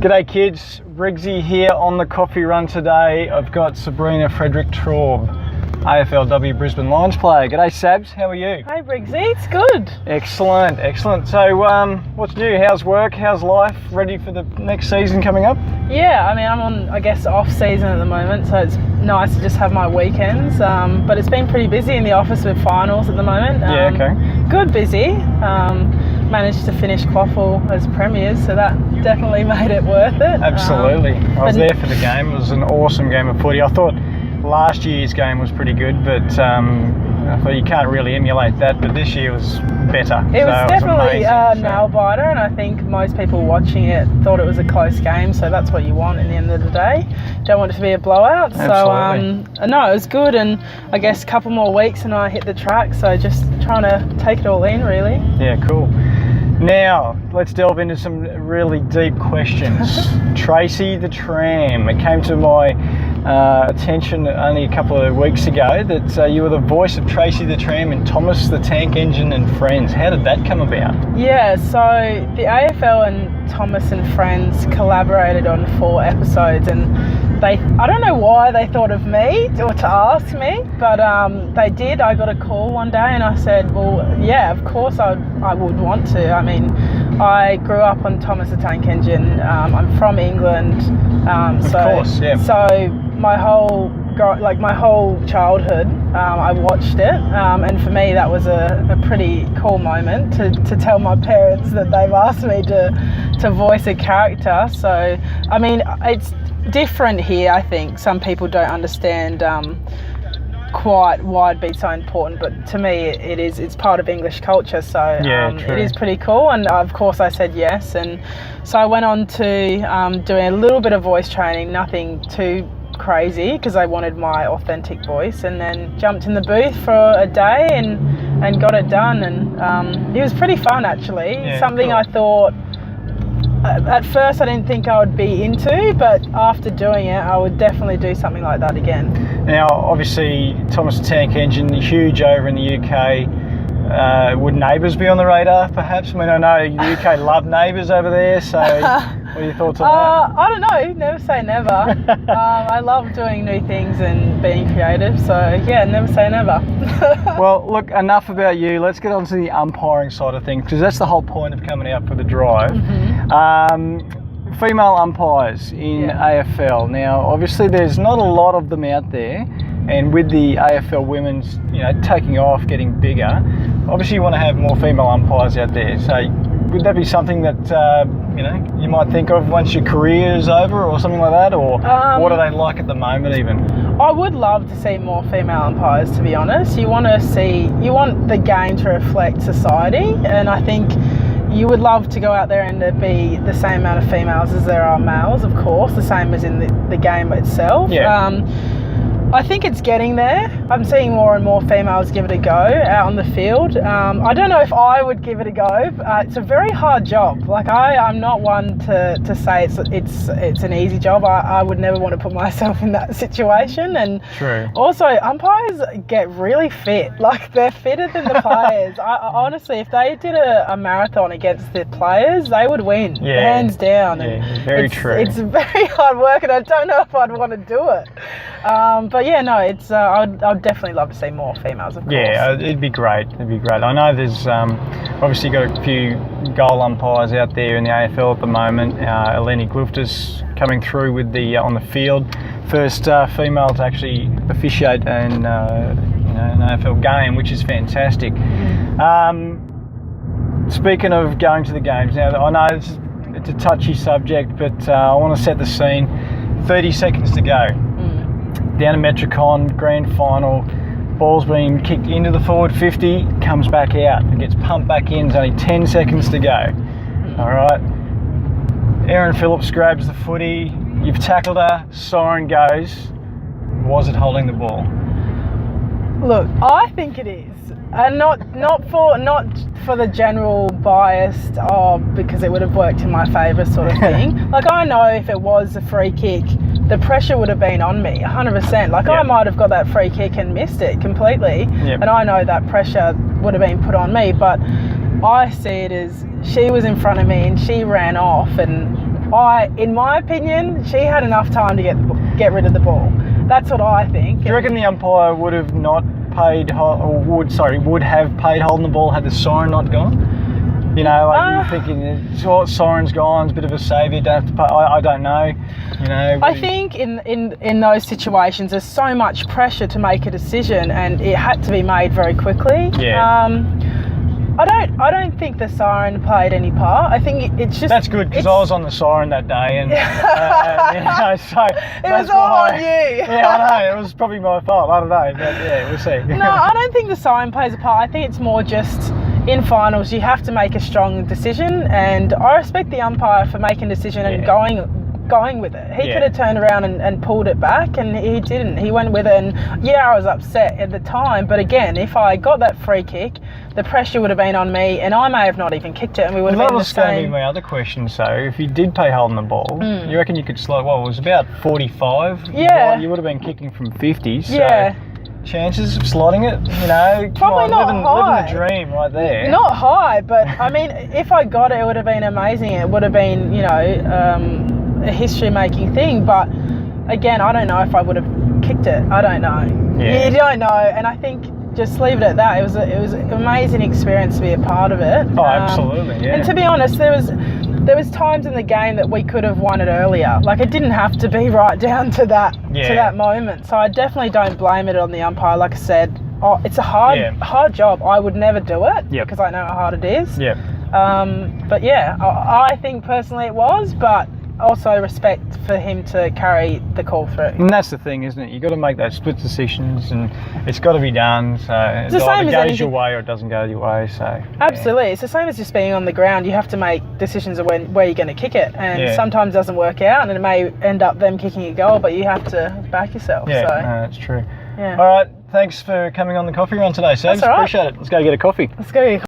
G'day kids, Briggesy here on the coffee run today. I've got Sabrina Frederick-Traub, AFLW Brisbane Lions player. G'day Sabs, how are you? Hi Briggesy, it's good. Excellent, excellent. So what's new? How's work? How's life? Ready for the next season coming up? Yeah, I mean I'm on, off season at the moment, so it's nice to just have my weekends. But it's been pretty busy in the office with finals at the moment. Yeah, okay. Good busy. Managed to finish Quaffle as premiers, so that definitely made it worth it. Absolutely. I was there for the game. It was an awesome game of footy. I thought last year's game was pretty good, but I thought you can't really emulate that, but this year was better. It was definitely a nail biter, and I think most people watching it thought it was a close game, so that's what you want in the end of the day. Don't want it to be a blowout. Absolutely. So no, it was good, and I guess a couple more weeks and I hit the track, so just trying to take it all in really. Yeah, cool. Now, let's delve into some really deep questions. Tracy the Tram. It came to my attention only a couple of weeks ago that you were the voice of Tracy the Tram in Thomas the Tank Engine and Friends. How did that come about? Yeah, so the AFL and Thomas and Friends collaborated on 4 episodes, and I don't know why they thought of me or to ask me, but they did. I got a call one day and I said, well, yeah, of course I would want to. I mean, I grew up on Thomas the Tank Engine. I'm from England. Of course, yeah. So my whole childhood, I watched it, and for me that was a pretty cool moment to tell my parents that they've asked me to voice a character. So, I mean, it's different here, I think. Some people don't understand quite why it'd be so important, but to me it's part of English culture, so yeah, it is pretty cool, and of course I said yes, and so I went on to doing a little bit of voice training, nothing too crazy because I wanted my authentic voice, and then jumped in the booth for a day and got it done, and it was pretty fun actually. Yeah, something cool. I thought at first I didn't think I would be into, but after doing it I would definitely do something like that again. Now, obviously, Thomas the Tank Engine, huge over in the UK. Would Neighbours be on the radar, perhaps? I mean, I know the UK love Neighbours over there, so what are your thoughts on that? I don't know, never say never. I love doing new things and being creative, so yeah, never say never. Well, look, enough about you. Let's get on to the umpiring side of things, because that's the whole point of coming out for the drive. Mm-hmm. Female umpires in AFL. Now, obviously, there's not a lot of them out there, and with the AFL women's, taking off, getting bigger, obviously you want to have more female umpires out there. So, would that be something that you might think of once your career is over, or something like that, or what are they like at the moment, even? I would love to see more female umpires, to be honest. You want the game to reflect society, and I think you would love to go out there and there be the same amount of females as there are males, of course, the same as in the game itself. Yeah. I think it's getting there. I'm seeing more and more females give it a go out on the field. I don't know if I would give it a go. It's a very hard job. Like I'm not one to say it's an easy job. I would never want to put myself in that situation. And True. Also, umpires get really fit. Like they're fitter than the players. I honestly, if they did a marathon against the players, they would win, hands down. Yeah, very true. It's very hard work, and I don't know if I'd want to do it. But yeah, no, it's I'd definitely love to see more females, of course. Yeah, it'd be great. I know there's obviously got a few goal umpires out there in the AFL at the moment. Eleni Glufta's coming through with the on the field, first female to actually officiate an AFL game, which is fantastic. Speaking of going to the games, now I know it's a touchy subject, but I want to set the scene. 30 seconds to go. Down at Metricon, grand final, ball's being kicked into the forward 50, comes back out, it gets pumped back in, there's only 10 seconds to go. Alright, Erin Phillips grabs the footy, you've tackled her, siren goes. Was it holding the ball? Look, I think it is, and not for the general bias because it would have worked in my favour sort of thing. Like I know if it was a free kick, the pressure would have been on me 100%. Like I might have got that free kick and missed it completely, and I know that pressure would have been put on me, but I see it as she was in front of me and she ran off, and in my opinion, she had enough time to get rid of the ball. That's what I think. Do you reckon the umpire would have not paid, would have paid holding the ball had the siren not gone? You know, like you're thinking, siren's gone, it's a bit of a saviour, don't have to pay. I don't know. You know. I think in those situations, there's so much pressure to make a decision, and it had to be made very quickly. Yeah. I don't think the siren played any part. I think it's just... That's good, because I was on the siren that day, and you know, so it was all on you. Yeah, I know. It was probably my fault. I don't know, but yeah, we'll see. No, I don't think the siren plays a part. I think it's more just in finals you have to make a strong decision, and I respect the umpire for making a decision and going with it. He could have turned around and pulled it back, and he didn't. He went with it, and I was upset at the time, but again, if I got that free kick, the pressure would have been on me, and I may have not even kicked it, and we would have been the same. That was going to be my other question. So if you did pay holding the ball, you reckon you could slot, it was about 45? Yeah. You would have been kicking from 50, so chances of slotting it, you know, probably not high. Living the dream right there. Not high, but I mean, if I got it, it would have been amazing. It would have been, you know, a history-making thing, but again, I don't know if I would have kicked it. I don't know. Yeah. You don't know, and I think just leave it at that. It was an amazing experience to be a part of it. Oh, absolutely, yeah. And to be honest, there was times in the game that we could have won it earlier. Like, it didn't have to be right down to that moment. So I definitely don't blame it on the umpire. Like I said, it's a hard job. I would never do it because I know how hard it is. Yeah. But yeah, I think personally it was, but also respect for him to carry the call through. And that's the thing, isn't it? You've got to make those split decisions, and it's got to be done. So it either goes your way or it doesn't go your way. So absolutely, it's the same as just being on the ground. You have to make decisions of where you're going to kick it, and sometimes it doesn't work out, and it may end up them kicking a goal, but you have to back yourself. Yeah, so. No, that's true. Yeah. All right, thanks for coming on the coffee run today, Seb. That's all right. Appreciate it. Let's go get a coffee. Let's go.